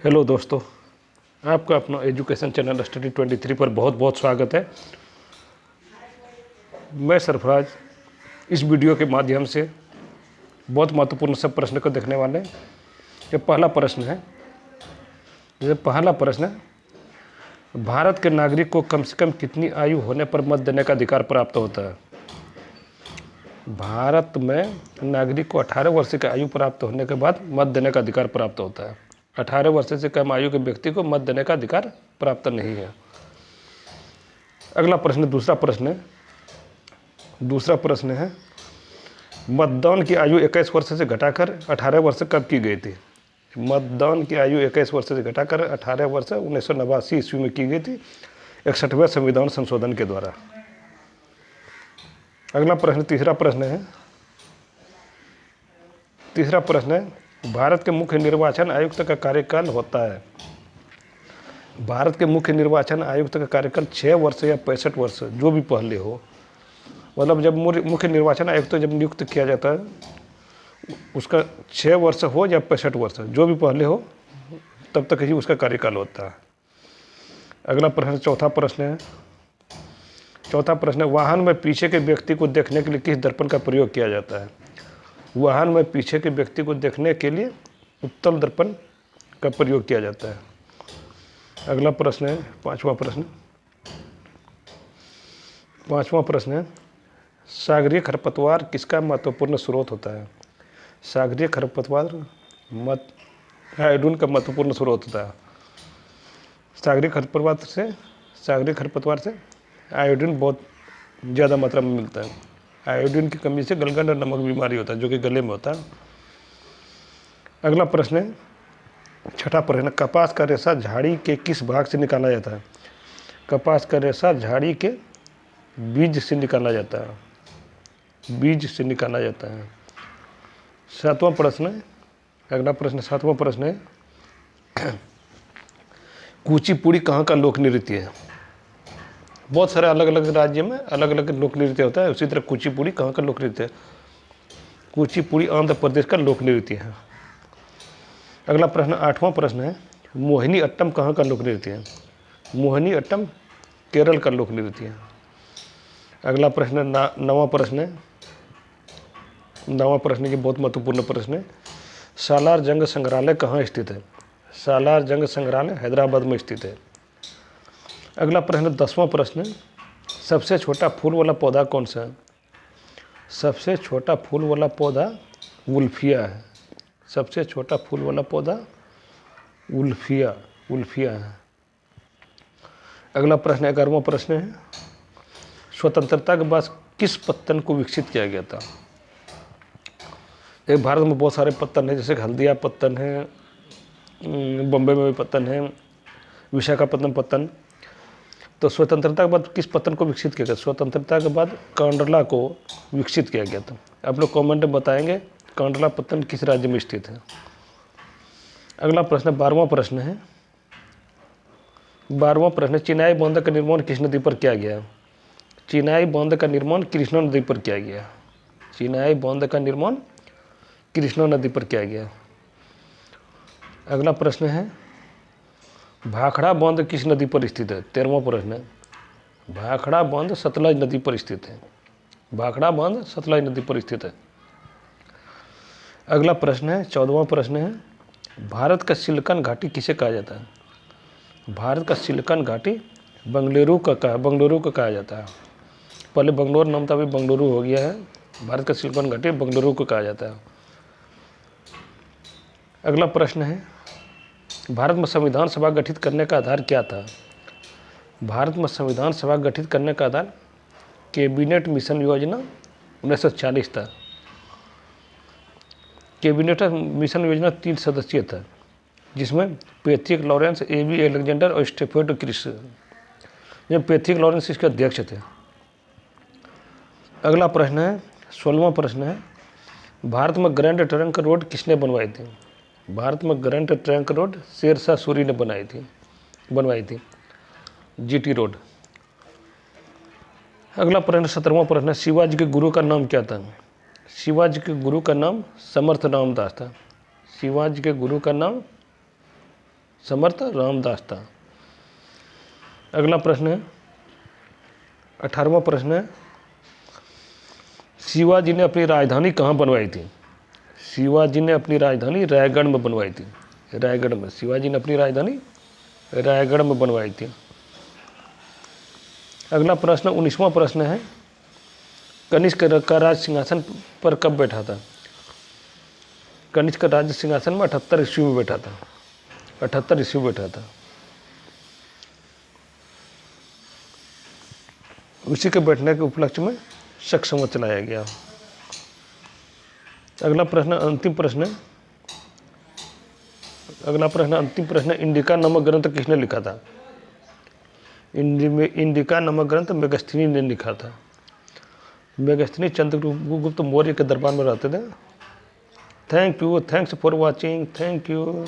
Hello दोस्तों, आपका अपना एजुकेशन चैनल स्टडी 23 पर बहुत बहुत स्वागत है। मैं सरफराज इस वीडियो के माध्यम से बहुत महत्वपूर्ण सब प्रश्न को देखने वाले हैं। ये पहला प्रश्न है। भारत के नागरिक को कम से कम कितनी आयु होने पर मत देने का अधिकार प्राप्त होता है? भारत में नागरिक को 18 वर्ष की आयु प्राप्त होने के बाद मत देने का अधिकार प्राप्त होता है। 18 वर्ष से कम आयु के व्यक्ति को मत देने का अधिकार प्राप्त नहीं है। अगला प्रश्न दूसरा प्रश्न है, मतदान की आयु 21 वर्ष से घटाकर 18 वर्ष कब की गई थी? मतदान की आयु 21 वर्ष से घटाकर 18 वर्ष 1989 ईस्वी में की गई थी, 61वें संविधान संशोधन के द्वारा। अगला प्रश्न तीसरा प्रश्न है, भारत के मुख्य निर्वाचन आयुक्त का कार्यकाल होता है। भारत के मुख्य निर्वाचन आयुक्त का कार्यकाल 6 वर्ष या 65 वर्ष, जो भी पहले हो। मतलब जब मुख्य निर्वाचन आयुक्त जब नियुक्त किया जाता है उसका 6 वर्ष हो या 65 वर्ष, जो भी पहले हो तब तक ही उसका कार्यकाल होता है। अगला प्रश्न चौथा प्रश्न है, वाहन में पीछे के व्यक्ति को देखने के लिए किस दर्पण का प्रयोग किया जाता है? वाहन में पीछे के व्यक्ति को देखने के लिए उत्तल दर्पण का प्रयोग किया जाता है। अगला प्रश्न है पांचवा प्रश्न है, सागरीय खरपतवार किसका महत्वपूर्ण स्रोत होता है? सागरीय खरपतवार आयोडीन का महत्वपूर्ण स्रोत होता है। सागरीय खरपतवार से आयोडीन बहुत ज़्यादा मात्रा में मिलता है। आयोडीन की कमी से गलगंड और नमक बीमारी होता है, जो कि गले में होता है। अगला प्रश्न है छठा प्रश्न, कपास का रेशा झाड़ी के किस भाग से निकाला जाता है? कपास का रेशा झाड़ी के बीज से निकाला जाता है। सातवां प्रश्न है, कुचिपुड़ी कहाँ का लोक नृत्य है? बहुत सारे अलग अलग राज्य में अलग अलग लोक नृत्य होता है, उसी तरह कुचिपुड़ी कहाँ का लोक नृत्य है? कुचिपुड़ी आंध्र प्रदेश का लोक नृत्य है। अगला प्रश्न आठवां प्रश्न है, मोहिनी अट्टम कहाँ का लोक नृत्य है? मोहिनी अट्टम केरल का लोक नृत्य है। अगला प्रश्न नौवां प्रश्न ये बहुत महत्वपूर्ण प्रश्न है, सालार जंग संग्रहालय कहाँ स्थित है? सालार जंग संग्रहालय हैदराबाद में स्थित है। अगला प्रश्न 10वां प्रश्न है, सबसे छोटा फूल वाला पौधा कौन सा है? सबसे छोटा फूल वाला पौधा उल्फिया है। सबसे छोटा फूल वाला पौधा उल्फिया है। अगला प्रश्न 11वां प्रश्न है, स्वतंत्रता के बाद किस पत्तन को विकसित किया गया था? एक भारत में बहुत सारे पत्तन हैं, जैसे हल्दिया पत्तन है, बम्बई में भी पत्तन है, विशाखापत्तनम पत्तन। तो स्वतंत्रता के बाद किस पत्तन को विकसित किया गया? स्वतंत्रता के बाद कांडला को विकसित किया गया था। आप लोग कमेंट में बताएंगे कांडला पत्तन किस राज्य में स्थित है। अगला प्रश्न 12वां प्रश्न, चिनाई बांध का निर्माण किस नदी पर किया गया? चिनाई बांध का निर्माण कृष्णा नदी पर किया गया। चिनाई बांध का निर्माण कृष्णा नदी पर किया गया। अगला प्रश्न है, भाखड़ा बांध किस नदी पर स्थित है? 13वां प्रश्न है, भाखड़ा बांध सतलज नदी पर स्थित है। भाखड़ा बांध सतलज नदी पर स्थित है। अगला प्रश्न है 14वां प्रश्न है, भारत का सिलिकॉन घाटी किसे कहा जाता है? भारत का सिलिकॉन घाटी बंगलुरु का कहा जाता है। पहले बंगलोर नाम था, अभी बंगलुरु हो गया है। भारत का सिलिकॉन घाटी बंगलुरु को कहा जाता है। अगला प्रश्न है, भारत में संविधान सभा गठित करने का आधार क्या था? भारत में संविधान सभा गठित करने का आधार कैबिनेट मिशन योजना 1940 था। कैबिनेट मिशन योजना 3 सदस्यीय था, जिसमें पैट्रिक लॉरेंस, A.B. अलेक्जेंडर और स्टेफर्ड क्रिस, जब पैट्रिक लॉरेंस इसके अध्यक्ष थे। अगला प्रश्न है 16वां प्रश्न है, भारत में ग्रैंड ट्रंक रोड किसने बनवाई थी? भारत में Grand Trunk Road Shershah Suri ने बनवाई थी, GT रोड। अगला प्रश्न 17वां प्रश्न है, शिवाजी के गुरु का नाम क्या था? शिवाजी के गुरु का नाम समर्थ रामदास था। शिवाजी के गुरु का नाम समर्थ रामदास था। अगला प्रश्न है 18वां प्रश्न है, शिवाजी ने अपनी राजधानी कहाँ बनवाई थी? शिवाजी ने अपनी राजधानी रायगढ़ में बनवाई थी। रायगढ़ में शिवाजी ने अपनी राजधानी रायगढ़ में बनवाई थी। अगला प्रश्न 19वां प्रश्न है, कनिष्क का राज सिंहासन पर कब बैठा था? कनिष्क राज सिंहासन में 78 ईस्वी में बैठा था। 78 ईस्वी में बैठा था। उसी के बैठने के उपलक्ष्य में शक संवत चलाया गया। अगला प्रश्न अंतिम प्रश्न है, अगला प्रश्न अंतिम प्रश्न, इंडिका नामक ग्रंथ किसने लिखा था? इंडिका नामक ग्रंथ मेगस्थनी ने लिखा था। मेगस्थनी चंद्रगुप्त मौर्य के दरबार में रहते थे। Thank you, thanks for watching, thank you.